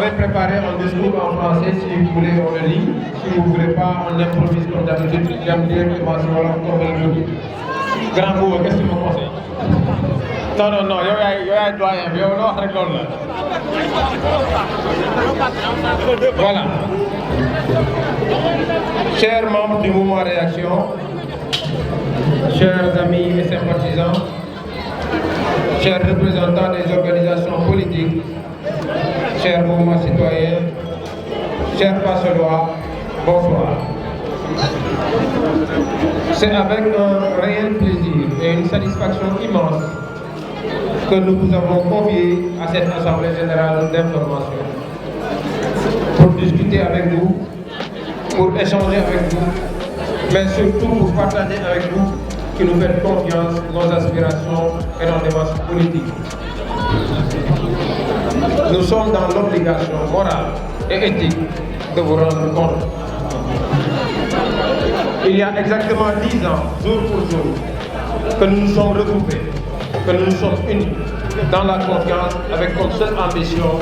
J'avais préparé un discours en français, si vous voulez on le lit, si vous ne voulez pas on improvise comme d'habitude, j'aime bien que ma soeur comme elle veut. Grand Bouba, qu'est-ce que tu me conseilles? Non, yow yaay doyen bi yow loo wax rek loolu la. Voilà. Chers membres du mouvement Réaction, chers amis et sympathisants, chers représentants des organisations politiques, chers mouvements citoyens, chers Passelois, bonsoir. C'est avec un réel plaisir et une satisfaction immense que nous vous avons conviés à cette Assemblée générale d'information pour discuter avec vous, pour échanger avec vous, mais surtout pour partager avec vous qui nous faites confiance, nos aspirations et nos démarches politiques. Nous sommes dans l'obligation morale et éthique de vous rendre compte. Il y a exactement 10 ans, jour pour jour, que nous nous sommes regroupés, que nous nous sommes unis dans la confiance avec comme seule ambition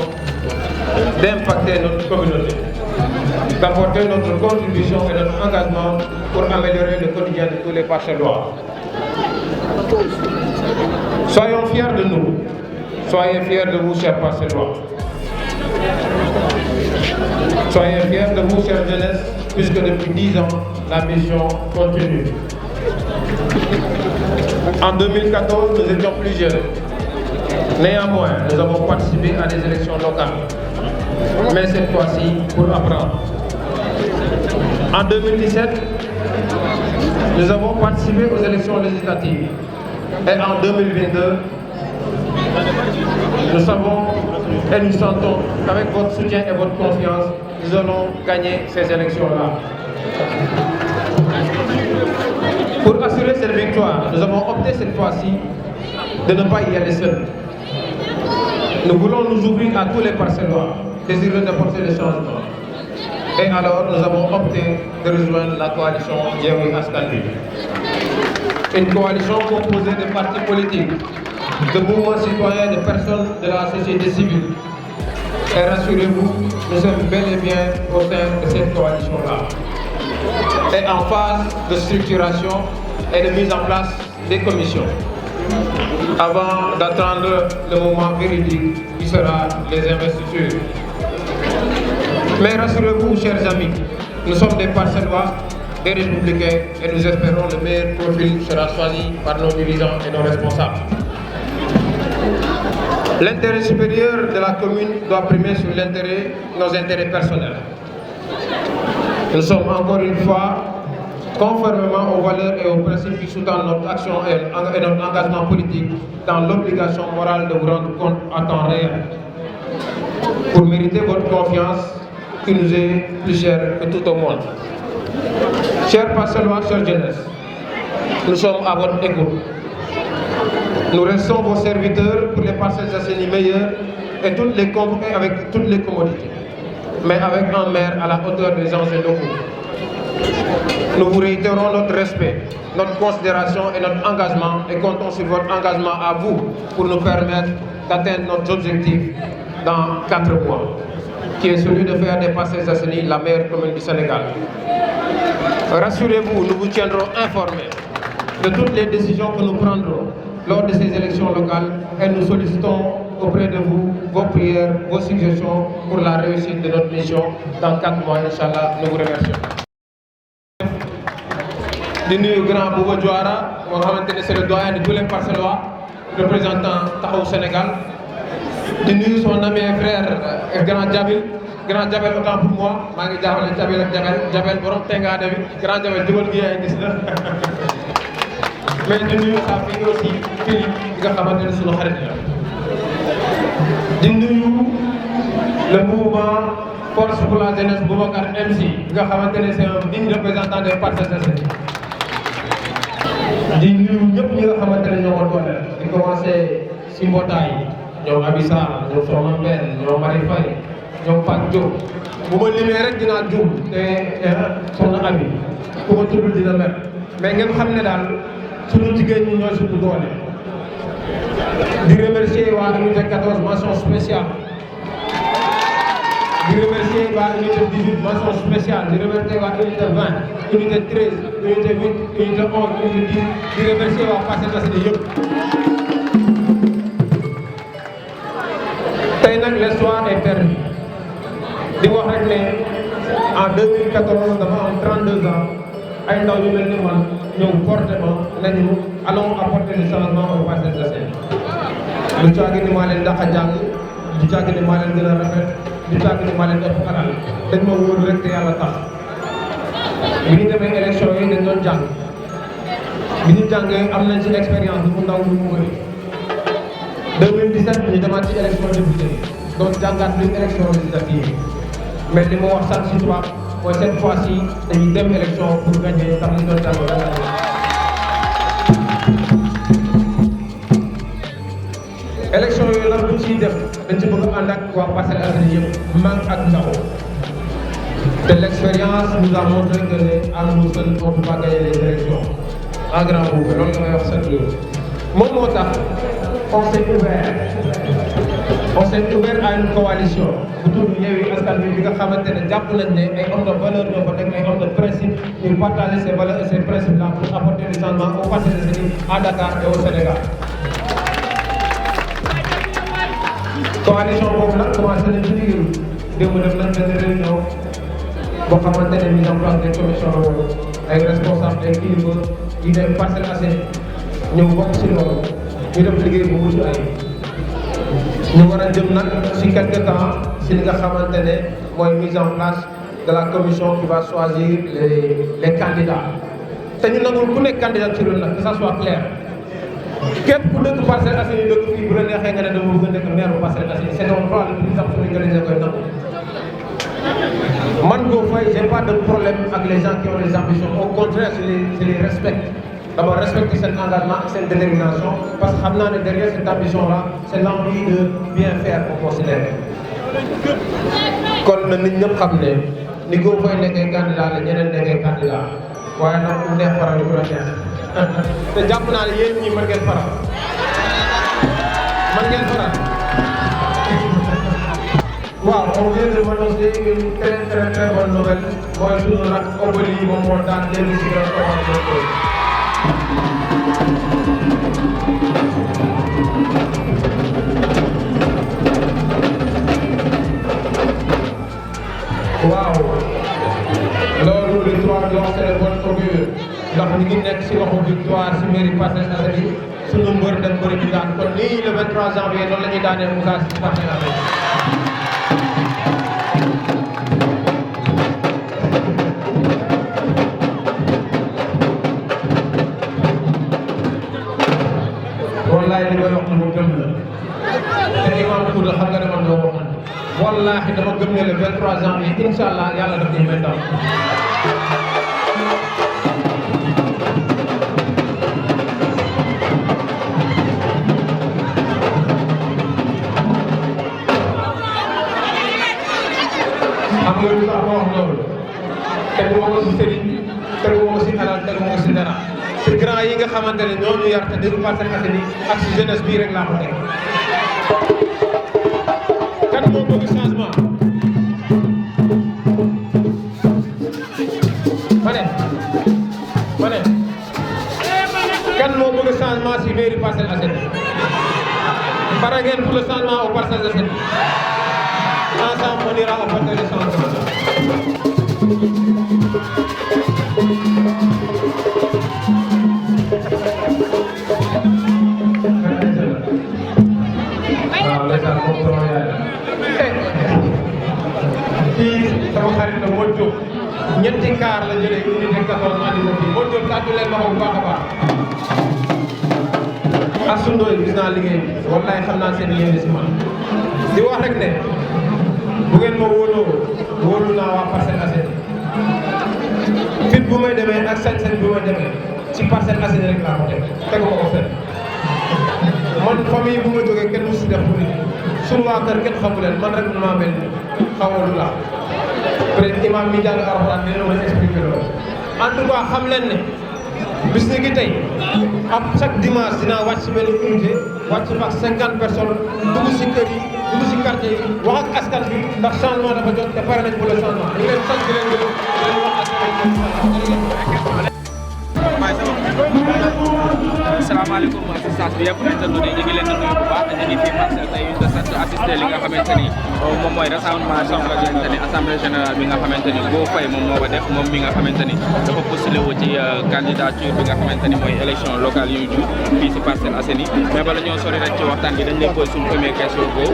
d'impacter notre communauté, d'apporter notre contribution et notre engagement pour améliorer le quotidien de tous les Parcelois. Soyons fiers de nous, soyez fiers de vous, chers Parcelois. Soyez fiers de vous, chère jeunesse, puisque depuis 10 ans, la mission continue. En 2014, nous étions plus jeunes. Néanmoins, nous avons participé à des élections locales. Mais cette fois-ci, pour apprendre. En 2017, nous avons participé aux élections législatives. Et en 2022, nous savons et nous sentons qu'avec votre soutien et votre confiance, nous allons gagner ces élections-là. Pour assurer cette victoire, nous avons opté cette fois-ci de ne pas y aller seuls. Nous voulons nous ouvrir à tous les Parcelois, désireux d'apporter des changements. Et alors, nous avons opté de rejoindre la coalition Yewwi Askan Wi. Une coalition composée de partis politiques, de mouvements citoyens, de personnes de la société civile. Et rassurez-vous, nous sommes bel et bien au sein de cette coalition-là. Et en phase de structuration et de mise en place des commissions, avant d'attendre le moment véridique qui sera les investitures. Mais rassurez-vous, chers amis, nous sommes des Parcelois, des Républicains, et nous espérons le meilleur profil sera choisi par nos dirigeants et nos responsables. L'intérêt supérieur de la commune doit primer sur nos intérêts personnels. Nous sommes encore une fois, conformément aux valeurs et aux principes qui sous-tendent notre action et notre engagement politique, dans l'obligation morale de vous rendre compte à temps réel, pour mériter votre confiance qui nous est plus chère que tout au monde. Chers Parcelois, chère jeunesse, nous sommes à votre écoute. Nous restons vos serviteurs pour les Parcelles Assainies meilleures et avec toutes les commodités, mais avec un maire à la hauteur des enjeux locaux. Nous vous réitérons notre respect, notre considération et notre engagement et comptons sur votre engagement à vous pour nous permettre d'atteindre notre objectif dans 4 mois, qui est celui de faire des Parcelles Assainies la meilleure commune du Sénégal. Rassurez-vous, nous vous tiendrons informés de toutes les décisions que nous prendrons lors de ces élections locales et nous sollicitons auprès de vous vos prières, vos suggestions pour la réussite de notre mission dans 4 mois, Inch'Allah. Nous vous remercions. di nuyu grand Bouba Diouara moo xamante ne c'est le doyen de tous les Parcelois représentant Taxawu Sénégal di nuyu son ami et frère grand Jabel autant pour moi maa ngi jaawale Jabel ak Jabel borom tengaade bi grand Jabel dugal gi yaay gis la mais di nuyu sa fille aussi Philippe bi nga xamante ne suñu xarit la di nuyu le mouvement Force pour la jeunesse Boubacar MC bi nga xamante ne c'est un digne représentant des Parcelles Assainies di nuyu ñëpp ñi nga xamante ne ñoo ko dooleel di commencé si mbootaay ñoom Abissa ñoom Soxna Mbène ñoom Marie Faye ñoom Fatou Diop bu ma limee rek dinaa juum te soxna Abi ku ma tuddul dina mer mais ngeen xam ne daal sunu jigéen ñi ñooy suñu doole di remercier waa unité 14 mention spéciale di remercier waa unité 18 mention spéciale di remercier waa unité 20 unité 13 unité 8 unité 11 unité 10 di remercier waa Parcelles Assainies yëpp. tey nag l'histoire est perdue di wax rek ne en 2014 dafa am 32 ans ay ndaw yu mel ni man ñëw fortement nañu allons apporter le changement aux Parcelles Assainies. du caagi ni maa leen dàq a jàng du caagi ni maa leen gën a rafet du caagi ni maa leen ëpp xalaat dañ ma wóor rek te yàlla tax. bi ñu demee élection yi dañ doon jàng bi ñu jàngee am nañ ci expérience bu ndaw lu mu bëri 2017 ñu demaat ci élection député donc jàngaat luy élection législative mais li ma wax sax ci tubaab mooy cette fois-ci dañuy dem élection pour gagner ndax li doon jàng la élection yooyu lan buñ ciy def dañ ci bëgg ànd ak waa Parcelles Assainies yëpp mag ak ndaw te l'expérience nous a montré que à nous seuls on peut pas gagner les élections en grand groupe loolu nga may wax chaque jour moom moo tax on s'est ouvert à une coalition bu tudd Yewwi Askan Wi bi nga xamante ne jàpp nañ ne ay hommes de valeur ñoo ko nekk ay hommes de principe ñu partager ces valeurs et ces principes là pour apporter du changement aux Parcelles Assainies à Dakar et au Sénégal. coalition boobu nag commencé nañ ci liggéey démb def nañ benn réunion boo xamante ne mise en place des commissions ay responsables ay kilifa yi dem Parcelles Assainies ñëw bokk si loolu ñu def liggéey bu mucc ayib ñu war a jëm nag si quelque temps si li nga xamante ne mooy mise en place de la commission qui va choisir les candidats te ñu nangul ku nekk candidat ci loolu nag que ça soit clair. képp ku dëkk Parcelles Assainies dëkk fii bu la neexee nga ne dama bëgg a nekk maire bu Parcelles Assainies c'est un droit le plus absolu que les gens koy nangu. man Go Faye j'ai pas de problème ak les gens qui ont des ambitions au contraire je les respecte dama respecte seen engagement ak seen détermination parce que xam naa ne derrière cette ambition là c'est l'envie de bien faire au considère kon na nit ñëpp xam ne ni Go Faye nekkee candidat la ñeneen nekkee candidat waaye nag ku neex faral ku la neex te jàpp naa ne yéen ñi mën ngeen faral waaw on vient de m'annoncer une très bonne nouvelle mooy suñu rak Obali moom moo daan dellu si biir commande. waaw loolu victoire bi wax c'est de bonne augure ndax ñu ngi nekk si waxu victoire si mairie Parcelles Assainies suñu mbër dem bëri bi daan kon nii le 23 janvier noonu la ñuy daanee Moussa si Parcelles Assainies. wallahi li may wax lu ma gëm la te imam Fouta xam nga ne man doo waxoon wallahi dama gëm ne le 23 janvier incha allah yàlla daf ñuy may ndam. xam nga lu tax ma wax loolu tegu ma ko si sëriñ tegu ma ko si alal tegu ma ko si dara si grand yi nga xamante ne ñoo ñu yar te dëgg Parcelles Assainies ak si jeunesse bii rek laa ko teg. kan moo bëgg changement ma ne kan moo bëgg changement si mairie Parcelles Assainies pare ngeen pour le changement aux Parcelles Assainies ensemble on ira apporter le changement. kii sama xarit la Modou Diop ñetti kaar la jëlee unité 14 andi ko fii Modou Diop tàggu leen ma ko bu baax a baax. Assou Ndoye gis naa liggéey bi wallaay xam naa seen yéene si man di wax rek ne bu ngeen ma wóolu naa waa Parcelles Assainies fit bu may demee ak sañ-sañ bu may demee ci Parcelles Assainies rek laa ko teg teguma ko fenn man famille bu ma jógee kenn musu def politique suñu waa kër kenn xamu leen man rek maa mel ni xawalu laa peut être imam mi jàng alxuraan dina mën a expliquer loolu en tout cas xam leen ne bis ni ki tey ab chaque dimanche dinaa wàcc si benn unité wàcc fa 50 personnes dugg si kër yi dugg si quartier yi wax ak askan bi ndax changement dafa jot te pare nañ pour le changement ñu leen sant leen gërëm leen wax asalaamaaleykum assistance bi yëpp internet yi ñu ngi leen di nuyu bu baax ñu ngi fii Parcelles tey ñu sant assisté li nga xamante ni moom mooy rassemblement bi nga xamante ni assemblée générale bi nga xamante ni Go Faye moom moo ko def moom mi nga xamante ni dafa postulé wu ci candidature bi nga xamante ni mooy élection locale yu ñu fii si Parcelles Assainies mais bala ñoo sori rek ci waxtaan bi dañ lay posé suñu première question Go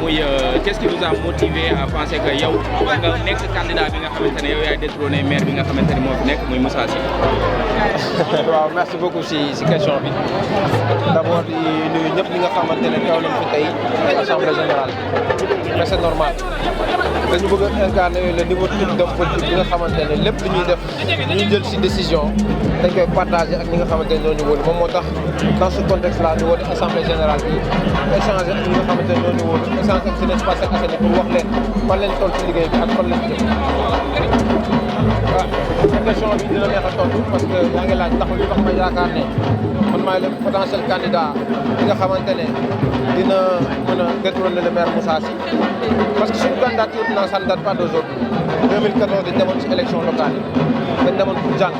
muy qu'est-ce qui vous a motivé à penser que yow nga nekk candidat bi nga xamante ne yow yaay détrôné maire bi nga xamante ni moo fi nekk muy Moussa Sy. waaw merci beaucoup si question bi d'abord di nuyu ñëpp ñi nga xamante ne teew nañ fi tey assemblée générale mais c'est normal dañu bëgg a incarner le niveau type d'homme politique bi nga xamante ne lépp lu ñuy def ñuy jël si décision dañ koy partager ak ñi nga xamante ne ñoo ñu wóolu moom moo tax dans ce contexte là ñu woote assemblée générale bi échanger ak ñi nga xamante ne ñoo ñu wóolu échanger ak jeunesse Parcelles Assainies pour wax leen fan leen toll si liggéey bi ak fan leen jëm. waaw question bi dina neex a tontu parce que yaa ngi laaj ndax lu tax ma yaakaar ne man maay le potentiel candidat bi nga xamante ne dina mën a détrôner le maire Moussa Sy parce que suñu candidature ça ne date pas d'aujourd'hui 2014 dañ demoon ci élection locale yi dañ demoon pour jàng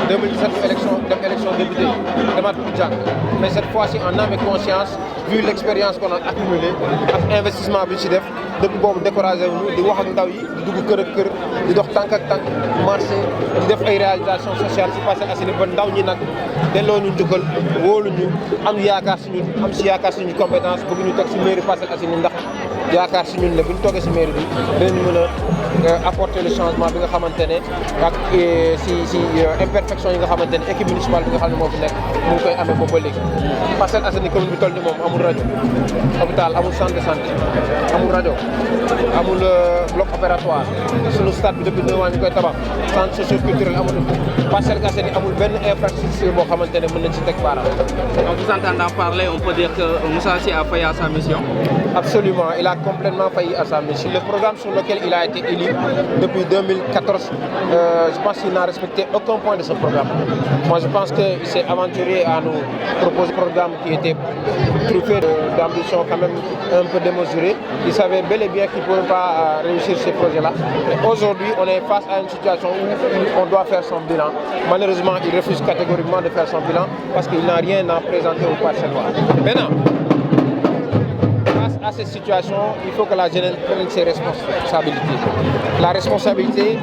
2017 élection député demaat pour jàng mais cette fois-ci en âme et conscience vu l'expérience qu'on a accumulée ak investissement bi ci def depuis boobu découragé wuñu di wax ak ndaw yi di dugg kër ak kër di dox tànk ak tànk marché di def ay réalisation sociale ci Parcelles Assainies ba ndaw ñi nag delloo ñu njukkal wóolu ñu am yaakaar suñu suñu compétence bëgg ñu toog ci mairie Parcelles Assainies ndax yaakaar si ñun ne bu ñu toogee si mairie bi dinañu mën a apporter le changement bi nga xamante ne ak si imperfection yi nga xamante ne équipe municipale bi nga xam ne moo fi nekk mu ngi koy amee boobu ba léegi. Parcelles Assainies commune bi toll ni moom amul rajo hôpital amul centre de santé amul rajo amul bloc opératoire suñu stade bi depuis 2 ans ñu koy tabax centre socio-culturel amul Parcelles Assainies amul benn infrastructure boo xamante ne mën nañ si teg baaraam. En vous entendant parler, on peut dire que Moussa Sy a failli à sa mission. Absolument, il a complètement failli à sa mission. Le programme sur lequel il a été élu depuis 2014, je pense qu'il n'a respecté aucun point de ce programme. Moi, je pense qu'il s'est aventuré à nous proposer un programme qui était truffé d'ambition quand même un peu démesurée. Il savait bel et bien qu'il ne pouvait pas réussir ces projets-là. Aujourd'hui, on est face à une situation où on doit faire son bilan. Malheureusement, il refuse catégoriquement de faire son bilan parce qu'il n'a rien à présenter aux Parcellois. Maintenant, à cette situation, il faut que la jeunesse prenne ses responsabilités. La responsabilité,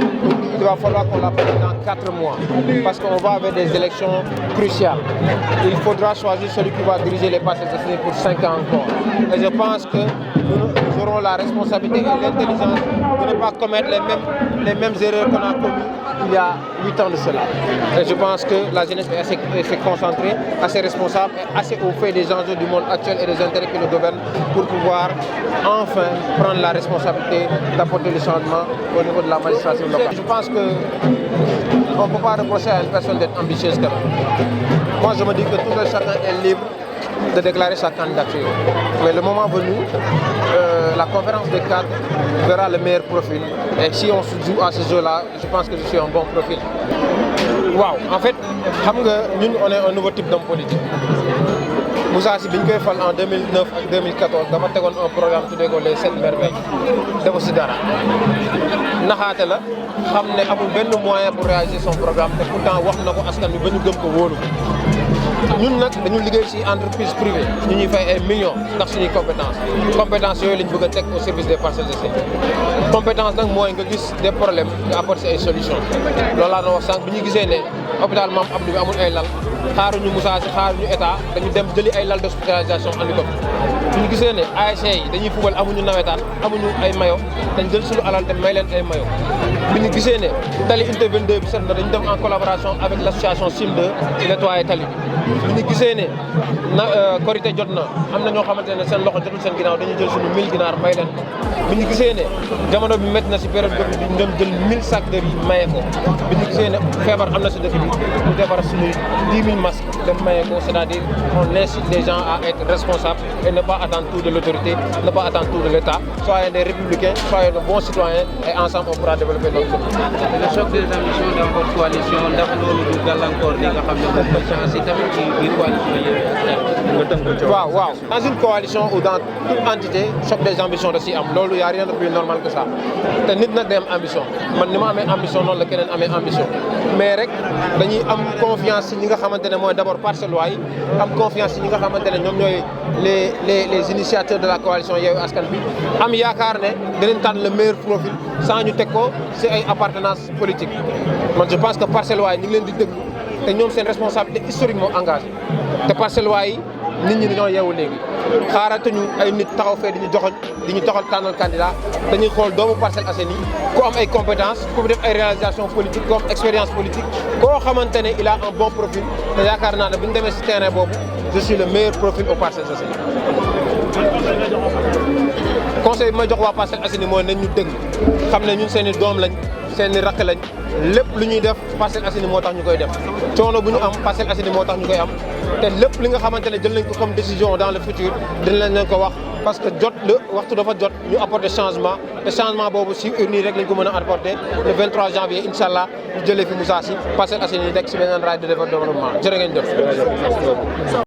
il va falloir qu'on la prenne dans 4 mois parce qu'on va avoir des élections cruciales. Il faudra choisir celui qui va diriger les Parcelles Assainies pour 5 ans encore. Et je pense que nous aurons la responsabilité et l'intelligence de ne pas commettre les mêmes erreurs qu'on a commises il y a 8 ans de cela. Et je pense que la jeunesse est assez concentrée, assez responsable, et assez au fait des enjeux du monde actuel et des intérêts qui nous gouvernent pour pouvoir enfin prendre la responsabilité d'apporter le changement au niveau de la magistrature locale. Je pense qu'on ne peut pas reprocher à une personne d'être ambitieuse quand même. Moi je me dis que tout un chacun est libre de déclarer sa candidature. Mais le moment venu, la conférence des cadres verra le meilleur profil. Et si on se joue à ce jeu-là, je pense que je suis un bon profil. Waaw, en fait, nous, on est un nouveau type d'homme politique. Moussa Sy bi ñu koy fal en 2009 ak 2014 dafa tegoon un programme tuddee ko les 7 merveilles defu si dara naxaate la xam ne amul benn moyen pour réaliser son programme te pourtant wax na ko askan wi ba ñu gëm ko wóolu ñun nag dañu liggéey ci entreprise privée ñu ñuy fay ay millions ndax suñuy compétence yooyu lañ bëgg a teg au service des Parcelles Assainies compétence nag mooy nga gis des problèmes nga apporter ay solutions loolu laa na wax sànq bi ñu gisee ne hôpital Mame Abdou bi amul ay lal xaaruñu Moussa Sy xaaruñu état dañu dem jëli ay lal d'hospitalisation andi ko bi ñu gisee ne ASC yi dañuy fubal amuñu nawetaan amuñu ay mayo dañ jël suñu alal te may leen ay mayo bi ñu gisee ne tali unité 22 bi set na dañu dem en collaboration avec l'association SIM2 di nettoyer tali bi ñu gisee ne korité jot na am na ñoo xamante ne seen loxo jotul seen ginnaaw dañuy jël suñu 1000 ginaar may leen bi ñu gisee ne jamono bi métti na si période boobu ñu dem jël 1000 sacs de riz maye ko bi ñu gisee ne feebar am na si dëkk bi ñu defar suñuy 10 000 masques dem maye ko c'est-à-dire on incite les gens à être responsables et ne pas attendre tout de l'autorité, ne pas attendre tout de l'État. Soyez des républicains, soyez de bons citoyens et ensemble on pourra développer notre pays. Le choc des ambitions dans votre coalition ndax loolu du gàllankoor li nga xam ne moom mooy chance yi tamit ci biir coalition yi. waaw dans une coalition ou dans toute entité choc des ambitions da ciy am loolu y a rien de plus normal que ça te nit nag day am ambition man ni ma amee ambition noonu la keneen amee ambition mais rek dañuy am confiance ci ñi nga xamante ne mooy d'abord parcellois yi am confiance ci ñi nga xamante ne ñoom ñooy les initiateurs de la coalition Yewwi Askan Wi am yaakaar ne dinañ tànn le meilleur profil sans ñu teg ko ci ay appartenance politique man je pense que parcellois yi ñu ngi leen di déglu te ñoom seen responsabilité historiquement engagée te parcellois yi nit ñi dañoo yeewu léegi xaaratuñu ay nit taxaw fee di ñu toxal tànnal candidat dañuy xool doomu Parcelles Assainies ku am ay compétences ku def ay réalisations politiques ku am expérience politique koo xamante ne il a un bon profil te yaakaar naa ne bu ñu demee ci terrain boobu je suis le meilleur profil aux Parcelles Assainies. conseil bi may jox waa Parcelles Assainies mooy nañ ñu dégg xam ne ñun seen i doom lañ seen i rakk lañ lépp lu ñuy def Parcelles Assainies moo tax ñu koy def coono bu ñu am Parcelles Assainies moo tax ñu koy am te lépp li nga xamante ne jël nañ ko comme décision dans le futur dinañ leen ko wax parce que waxtu dafa jot ñu apporter changement te changement boobu si urne rek lañ ko mën a apporter le 23 janvier incha allah ñu jëlee fi Moussa Sy Parcelles Assainies nekk si beneen raay de développement jërë ngeen jëf.